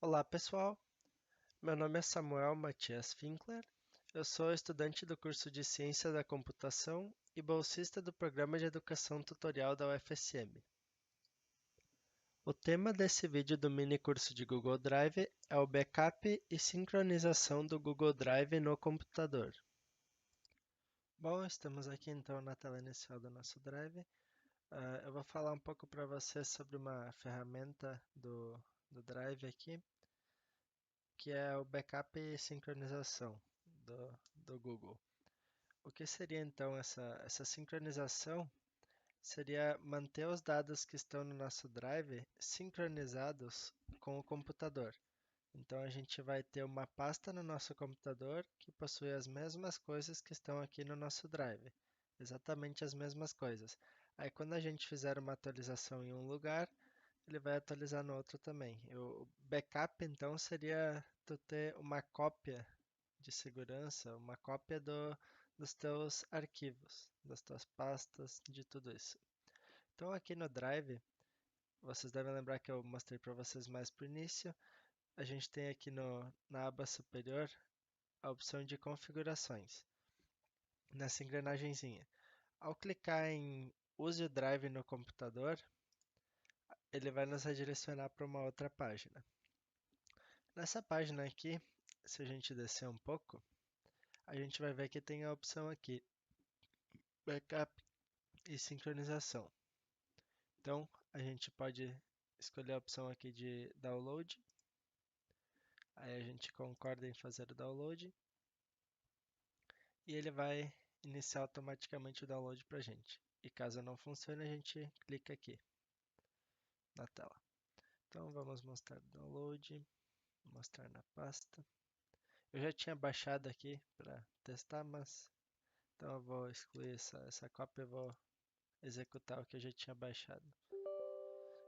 Olá pessoal, meu nome é Samuel Matias Finkler, eu sou estudante do curso de Ciência da Computação e bolsista do Programa de Educação Tutorial da UFSM. O tema desse vídeo do mini curso de Google Drive é o backup e sincronização do Google Drive no computador. Bom, estamos aqui então na tela inicial do nosso Drive. Eu vou falar um pouco para vocês sobre uma ferramenta do Drive aqui, que é o backup e sincronização do Google. O que seria então essa sincronização? Seria manter os dados que estão no nosso Drive sincronizados com o computador. Então a gente vai ter uma pasta no nosso computador que possui as mesmas coisas que estão aqui no nosso Drive, exatamente as mesmas coisas. Aí quando a gente fizer uma atualização em um lugar, ele vai atualizar no outro também. O backup então seria tu ter uma cópia de segurança, uma cópia dos teus arquivos, das tuas pastas, de tudo isso. Então aqui no Drive, vocês devem lembrar que eu mostrei para vocês mais para o início, a gente tem aqui na aba superior a opção de configurações, nessa engrenagenzinha. Ao clicar em Use o Drive no computador, ele vai nos redirecionar para uma outra página. Nessa página aqui, se a gente descer um pouco, a gente vai ver que tem a opção aqui, Backup e Sincronização. Então, a gente pode escolher a opção aqui de Download. Aí a gente concorda em fazer o download. E ele vai iniciar automaticamente o download para a gente. E caso não funcione, a gente clica aqui na tela. Então, vamos mostrar o download, mostrar na pasta. Eu já tinha baixado aqui para testar, mas então eu vou excluir essa cópia e vou executar o que eu já tinha baixado.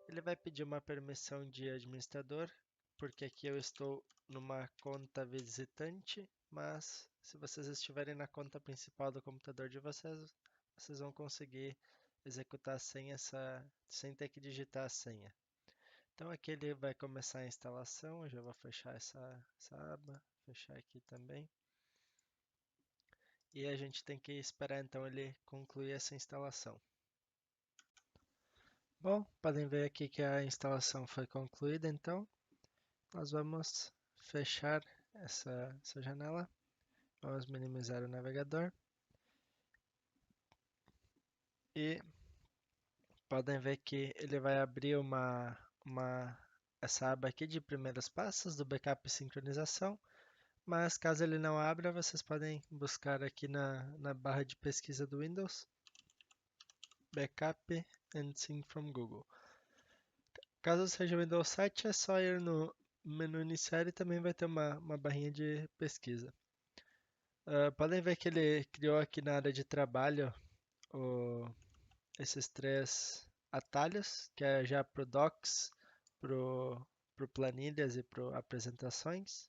Ele vai pedir uma permissão de administrador, porque aqui eu estou numa conta visitante, mas se vocês estiverem na conta principal do computador de vocês, vocês vão conseguir executar a senha sem ter que digitar a senha. Então aqui ele vai começar a instalação, eu já vou fechar essa aba, fechar aqui também. E a gente tem que esperar então ele concluir essa instalação. Bom, podem ver aqui que a instalação foi concluída, então nós vamos fechar essa janela, vamos minimizar o navegador e podem ver que ele vai abrir essa aba aqui de primeiros passos do backup e sincronização, mas caso ele não abra, vocês podem buscar aqui na barra de pesquisa do Windows, Backup and Sync from Google. Caso seja o Windows 7, é só ir no menu iniciar e também vai ter uma barrinha de pesquisa. Podem ver que ele criou aqui na área de trabalho esses três atalhos, que é já para o Docs, para o Planilhas e para Apresentações.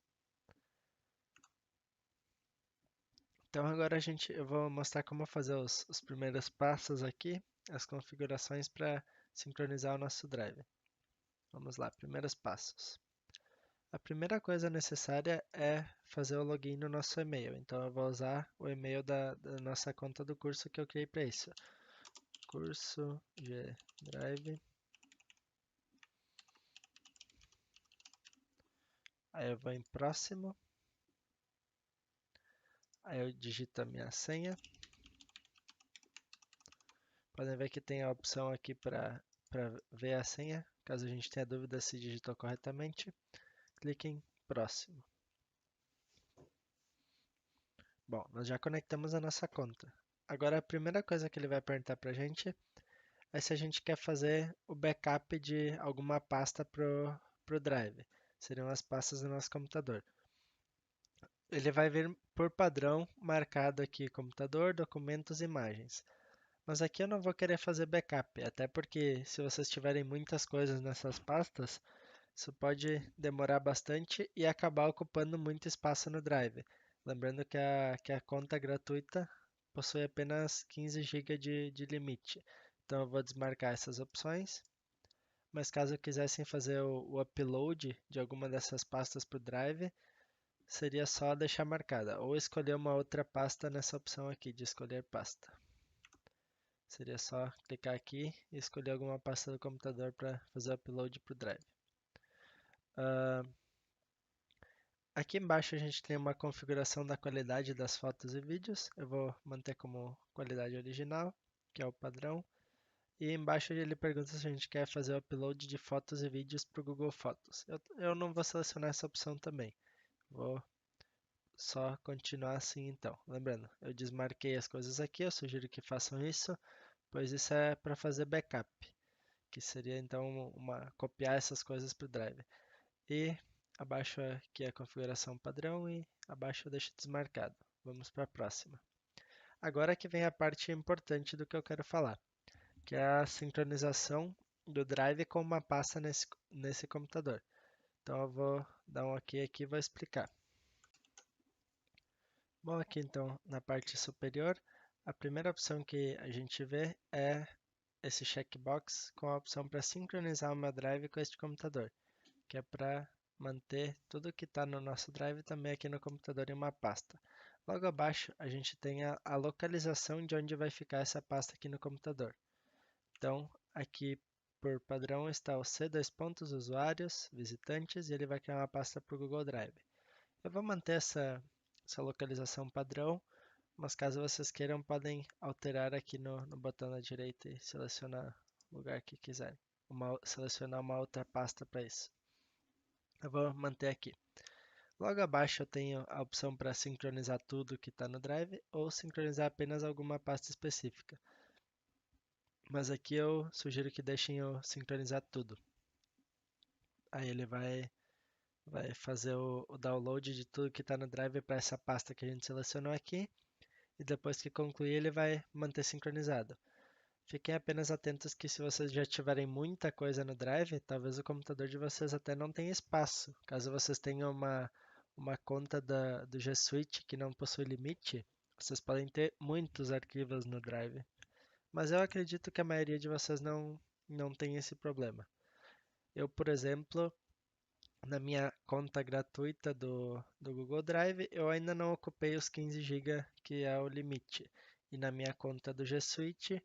Então agora eu vou mostrar como fazer os primeiros passos aqui, as configurações para sincronizar o nosso Drive. Vamos lá, primeiros passos. A primeira coisa necessária é fazer o login no nosso e-mail. Então eu vou usar o e-mail da nossa conta do curso que eu criei para isso. Curso G-Drive. Aí eu vou em próximo. Aí eu digito a minha senha. Podem ver que tem a opção aqui para ver a senha. Caso a gente tenha dúvida se digitou corretamente, clique em próximo. Bom, nós já conectamos a nossa conta. Agora a primeira coisa que ele vai perguntar para a gente é se a gente quer fazer o backup de alguma pasta pro Drive. Seriam as pastas do nosso computador. Ele vai vir por padrão marcado aqui computador, documentos, imagens. Mas aqui eu não vou querer fazer backup, até porque se vocês tiverem muitas coisas nessas pastas, isso pode demorar bastante e acabar ocupando muito espaço no Drive. Lembrando que a conta gratuita possui apenas 15 GB de limite. Então eu vou desmarcar essas opções. mas caso quisessem fazer o upload de alguma dessas pastas para o Drive, seria só deixar marcada, ou escolher uma outra pasta nessa opção aqui de escolher pasta. Seria só clicar aqui e escolher alguma pasta do computador para fazer o upload para o Drive. Aqui embaixo a gente tem uma configuração da qualidade das fotos e vídeos. Eu vou manter como qualidade original, que é o padrão. E embaixo ele pergunta se a gente quer fazer o upload de fotos e vídeos para o Google Fotos. Eu não vou selecionar essa opção também. Vou só continuar assim então. Lembrando, eu desmarquei as coisas aqui, eu sugiro que façam isso, pois isso é para fazer backup, que seria então copiar essas coisas para o Drive. E abaixo aqui a configuração padrão e abaixo eu deixo desmarcado. Vamos para a próxima. Agora que vem a parte importante do que eu quero falar, que é a sincronização do Drive com uma pasta nesse computador. Então eu vou dar um OK aqui e vou explicar. Bom, aqui então na parte superior, a primeira opção que a gente vê é esse checkbox com a opção para sincronizar o meu Drive com este computador, que é para manter tudo que está no nosso Drive também aqui no computador em uma pasta. Logo abaixo a gente tem a localização de onde vai ficar essa pasta aqui no computador. Então aqui por padrão está o C2 usuários, visitantes, e ele vai criar uma pasta para o Google Drive. Eu vou manter essa localização padrão, mas caso vocês queiram podem alterar aqui no botão da direita e selecionar o lugar que quiserem. Selecionar uma outra pasta para isso. Eu vou manter aqui. Logo abaixo eu tenho a opção para sincronizar tudo que está no Drive ou sincronizar apenas alguma pasta específica. Mas aqui eu sugiro que deixem eu sincronizar tudo. Aí ele vai fazer o download de tudo que está no Drive para essa pasta que a gente selecionou aqui. E depois que concluir ele vai manter sincronizado. Fiquem apenas atentos que se vocês já tiverem muita coisa no Drive, talvez o computador de vocês até não tenha espaço. Caso vocês tenham uma conta do G Suite que não possui limite, vocês podem ter muitos arquivos no Drive. Mas eu acredito que a maioria de vocês não tem esse problema. Eu, por exemplo, na minha conta gratuita do Google Drive, eu ainda não ocupei os 15 GB que é o limite. E na minha conta do G Suite,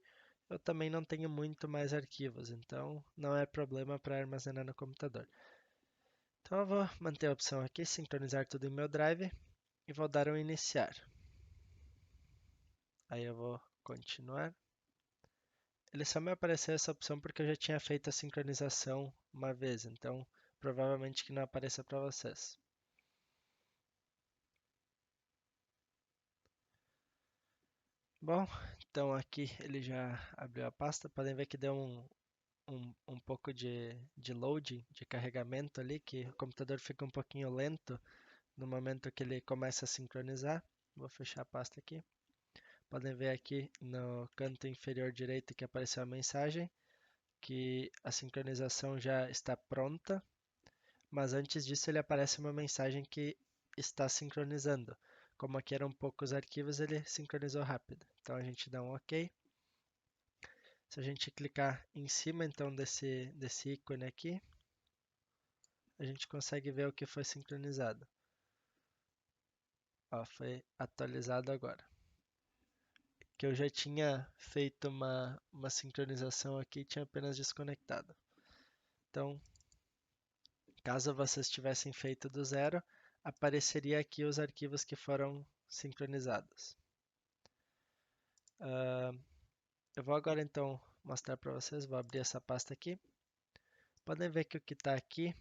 eu também não tenho muito mais arquivos, então não é problema para armazenar no computador. Então eu vou manter a opção aqui, sincronizar tudo em meu Drive, e vou dar um iniciar. Aí eu vou continuar. Ele só me apareceu essa opção porque eu já tinha feito a sincronização uma vez, então provavelmente que não apareça para vocês. Bom, então aqui ele já abriu a pasta, podem ver que deu um pouco de loading, de carregamento ali, que o computador fica um pouquinho lento no momento que ele começa a sincronizar. Vou fechar a pasta aqui. Podem ver aqui no canto inferior direito que apareceu a mensagem que a sincronização já está pronta, mas antes disso ele aparece uma mensagem que está sincronizando. Como aqui eram poucos arquivos, ele sincronizou rápido. Então a gente dá um OK. Se a gente clicar em cima então desse ícone aqui, a gente consegue ver o que foi sincronizado. Ó, foi atualizado agora. Que eu já tinha feito uma sincronização aqui e tinha apenas desconectado. Então, caso vocês tivessem feito do zero, apareceria aqui os arquivos que foram sincronizados. Eu vou agora então mostrar para vocês, vou abrir essa pasta aqui. Podem ver que o que está aqui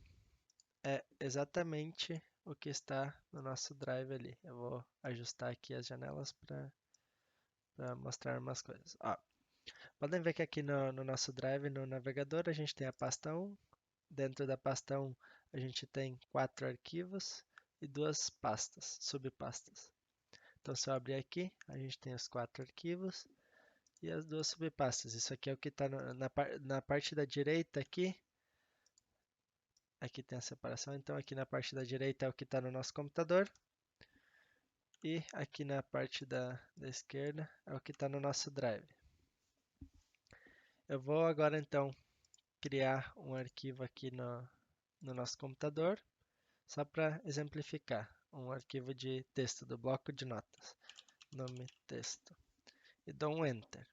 é exatamente o que está no nosso Drive ali. Eu vou ajustar aqui as janelas para mostrar umas coisas. Podem ver que aqui no nosso Drive, no navegador, a gente tem a pasta 1. Dentro da pasta 1, a gente tem 4 arquivos e 2 pastas, subpastas. Então, se eu abrir aqui, a gente tem os 4 arquivos e as 2 subpastas. Isso aqui é o que está na parte da direita aqui. Aqui tem a separação, então aqui na parte da direita é o que está no nosso computador. E aqui na parte da esquerda é o que está no nosso Drive. Eu vou agora então criar um arquivo aqui no nosso computador, só para exemplificar, um arquivo de texto do bloco de notas, nome texto, e dou um Enter.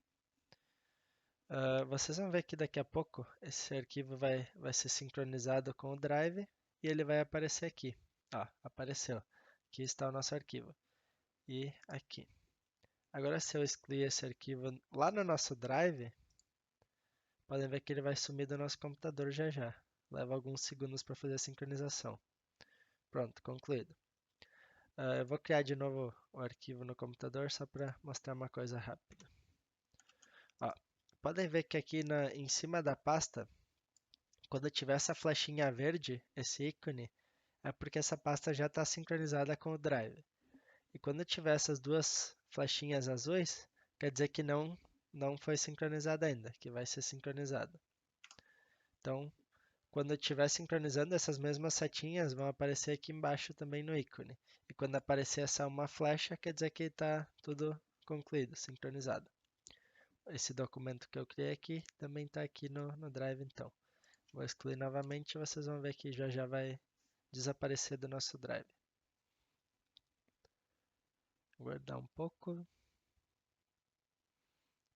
Vocês vão ver que daqui a pouco esse arquivo vai ser sincronizado com o Drive e ele vai aparecer aqui. Ó, apareceu. Aqui está o nosso arquivo. E aqui. Agora, se eu excluir esse arquivo lá no nosso Drive, podem ver que ele vai sumir do nosso computador já já. Leva alguns segundos para fazer a sincronização. Pronto, concluído. Eu vou criar de novo o arquivo no computador só para mostrar uma coisa rápida. Ó, podem ver que aqui em cima da pasta, quando tiver essa flechinha verde, esse ícone, é porque essa pasta já está sincronizada com o Drive. E quando tiver essas duas flechinhas azuis, quer dizer que não foi sincronizada ainda, que vai ser sincronizada. Então, quando estiver sincronizando, essas mesmas setinhas vão aparecer aqui embaixo também no ícone. E quando aparecer essa uma flecha, quer dizer que está tudo concluído, sincronizado. Esse documento que eu criei aqui também está aqui no Drive, então. Vou excluir novamente e vocês vão ver que já vai desaparecer do nosso Drive. Vou guardar um pouco.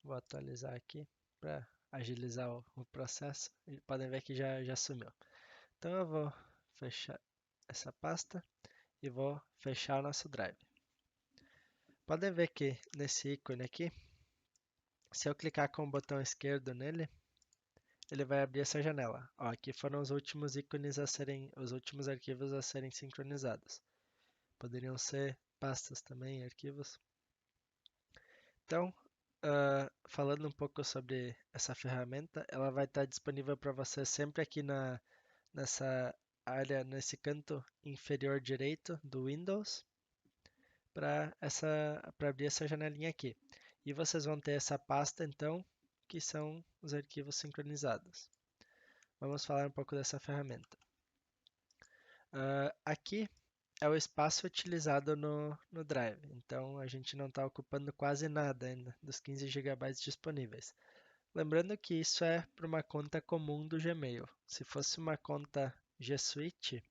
Vou atualizar aqui para agilizar o processo. E podem ver que já sumiu. Então eu vou fechar essa pasta e vou fechar o nosso Drive. Podem ver que nesse ícone aqui, se eu clicar com o botão esquerdo nele, ele vai abrir essa janela. Ó, aqui foram os últimos ícones os últimos arquivos a serem sincronizados. Poderiam ser pastas também, arquivos. Então, falando um pouco sobre essa ferramenta, ela vai estar disponível para você sempre aqui nessa área, nesse canto inferior direito do Windows, para abrir essa janelinha aqui. E vocês vão ter essa pasta, então, que são os arquivos sincronizados. Vamos falar um pouco dessa ferramenta. Aqui é o espaço utilizado no Drive, então a gente não está ocupando quase nada ainda dos 15 GB disponíveis. Lembrando que isso é para uma conta comum do Gmail. Se fosse uma conta G Suite,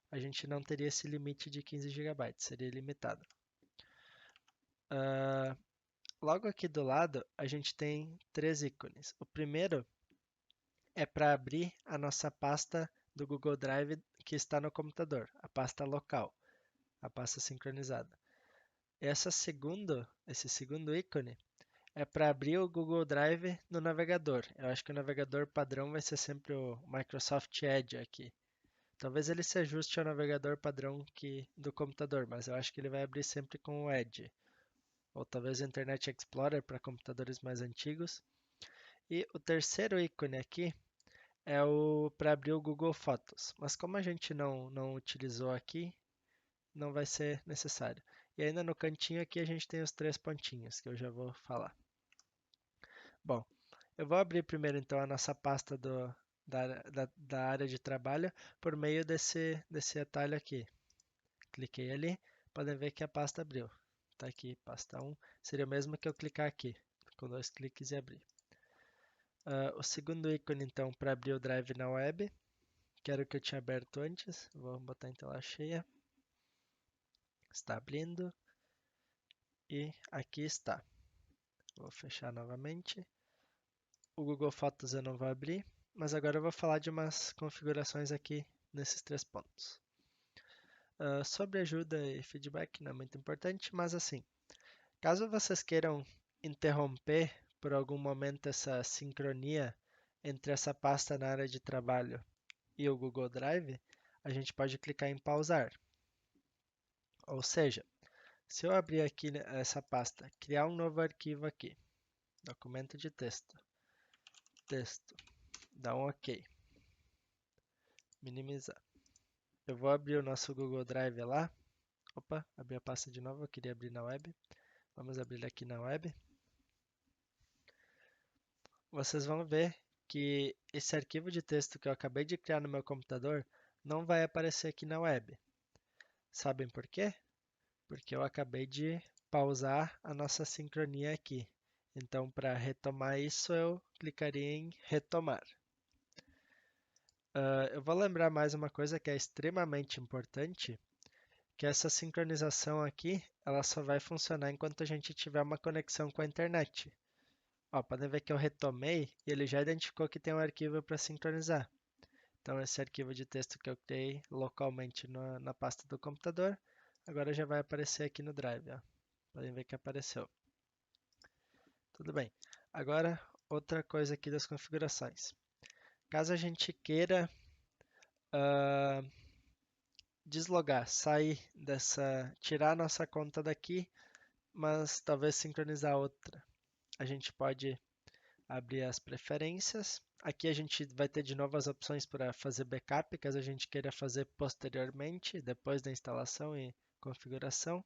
a gente não teria esse limite de 15 GB, seria ilimitado. Logo aqui do lado, a gente tem três ícones. O primeiro é para abrir a nossa pasta do Google Drive que está no computador, a pasta local, a pasta sincronizada. Esse segundo ícone é para abrir o Google Drive no navegador. Eu acho que o navegador padrão vai ser sempre o Microsoft Edge aqui. Talvez ele se ajuste ao navegador padrão do computador, mas eu acho que ele vai abrir sempre com o Edge. Ou talvez o Internet Explorer para computadores mais antigos. E o terceiro ícone aqui é o para abrir o Google Fotos. Mas como a gente não utilizou aqui, não vai ser necessário. E ainda no cantinho aqui a gente tem os três pontinhos, que eu já vou falar. Bom, eu vou abrir primeiro então a nossa pasta da área de trabalho por meio desse atalho aqui. Cliquei ali, podem ver que a pasta abriu. Está aqui, pasta 1. Seria o mesmo que eu clicar aqui, com dois cliques e abrir. O segundo ícone então para abrir o Drive na web, que era o que eu tinha aberto antes. Vou botar em tela cheia. Está abrindo. E aqui está. Vou fechar novamente. O Google Fotos eu não vou abrir, mas agora eu vou falar de umas configurações aqui nesses três pontos. Sobre ajuda e feedback não é muito importante, mas assim, caso vocês queiram interromper por algum momento essa sincronia entre essa pasta na área de trabalho e o Google Drive, a gente pode clicar em pausar. Ou seja, se eu abrir aqui essa pasta, criar um novo arquivo aqui, documento de texto, dá um OK, minimizar. Eu vou abrir o nosso Google Drive lá. Opa, abri a pasta de novo, eu queria abrir na web. Vamos abrir aqui na web. Vocês vão ver que esse arquivo de texto que eu acabei de criar no meu computador não vai aparecer aqui na web. Sabem por quê? Porque eu acabei de pausar a nossa sincronia aqui. Então, para retomar isso, eu clicaria em retomar. Eu vou lembrar mais uma coisa que é extremamente importante, que essa sincronização aqui, ela só vai funcionar enquanto a gente tiver uma conexão com a internet. Ó, podem ver que eu retomei e ele já identificou que tem um arquivo para sincronizar. Então, esse arquivo de texto que eu criei localmente na pasta do computador, agora já vai aparecer aqui no Drive. Ó. Podem ver que apareceu. Tudo bem. Agora, outra coisa aqui das configurações. Caso a gente queira ah, deslogar, sair dessa, tirar a nossa conta daqui, mas talvez sincronizar outra, a gente pode abrir as preferências. Aqui a gente vai ter de novo as opções para fazer backup, caso a gente queira fazer posteriormente, depois da instalação e configuração.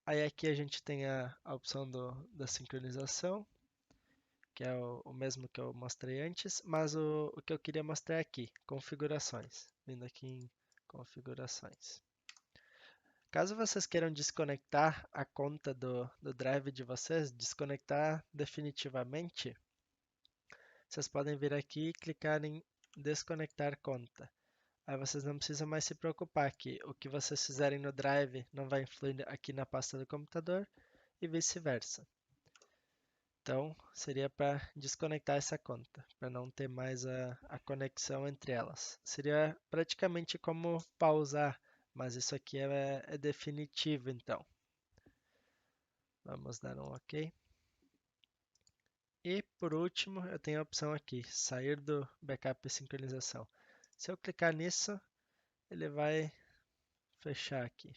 Aí aqui a gente tem a opção da sincronização, que é o mesmo que eu mostrei antes, mas o que eu queria mostrar aqui, configurações. Vindo aqui em configurações. Caso vocês queiram desconectar a conta do Drive de vocês, desconectar definitivamente, vocês podem vir aqui e clicar em desconectar conta. Aí vocês não precisam mais se preocupar que o que vocês fizerem no Drive não vai influir aqui na pasta do computador e vice-versa. Então, seria para desconectar essa conta, para não ter mais a conexão entre elas. Seria praticamente como pausar, mas isso aqui é definitivo, então. Vamos dar um OK. E por último, eu tenho a opção aqui, sair do backup e sincronização. Se eu clicar nisso, ele vai fechar aqui.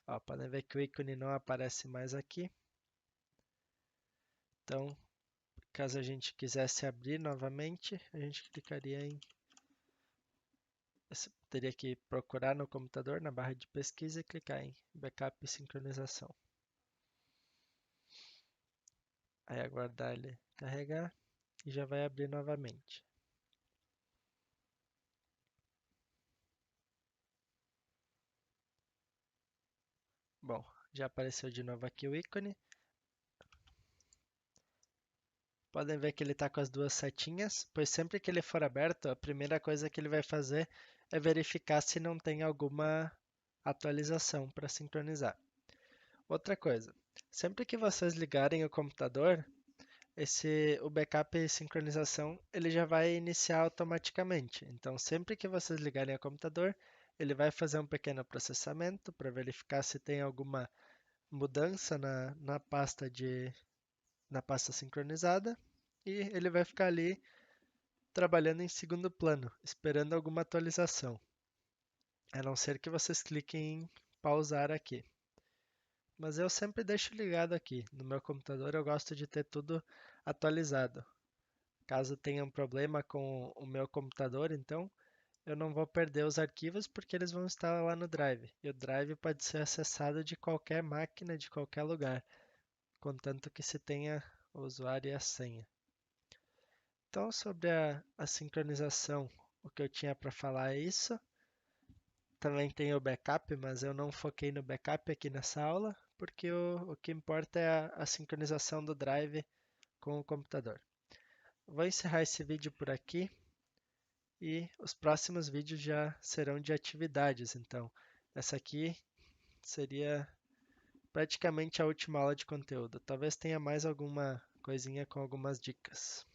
Ó, podem ver que o ícone não aparece mais aqui. Então, caso a gente quisesse abrir novamente, a gente clicaria em... Teria que procurar no computador, na barra de pesquisa, e clicar em backup e sincronização. Aí aguardar ele carregar e já vai abrir novamente. Bom, já apareceu de novo aqui o ícone. Podem ver que ele está com as duas setinhas, pois sempre que ele for aberto, a primeira coisa que ele vai fazer é verificar se não tem alguma atualização para sincronizar. Outra coisa, sempre que vocês ligarem o computador, o backup e sincronização ele já vai iniciar automaticamente. Então, sempre que vocês ligarem o computador, ele vai fazer um pequeno processamento para verificar se tem alguma mudança na pasta sincronizada e ele vai ficar ali trabalhando em segundo plano, esperando alguma atualização. A não ser que vocês cliquem em pausar aqui. Mas eu sempre deixo ligado aqui. No meu computador eu gosto de ter tudo atualizado. Caso tenha um problema com o meu computador, então eu não vou perder os arquivos porque eles vão estar lá no Drive. E o Drive pode ser acessado de qualquer máquina, de qualquer lugar, contanto que se tenha o usuário e a senha. Então, sobre a sincronização, o que eu tinha para falar é isso. Também tem o backup, mas eu não foquei no backup aqui nessa aula, porque o que importa é a sincronização do Drive com o computador. Vou encerrar esse vídeo por aqui e os próximos vídeos já serão de atividades. Então, essa aqui seria praticamente a última aula de conteúdo. Talvez tenha mais alguma coisinha com algumas dicas.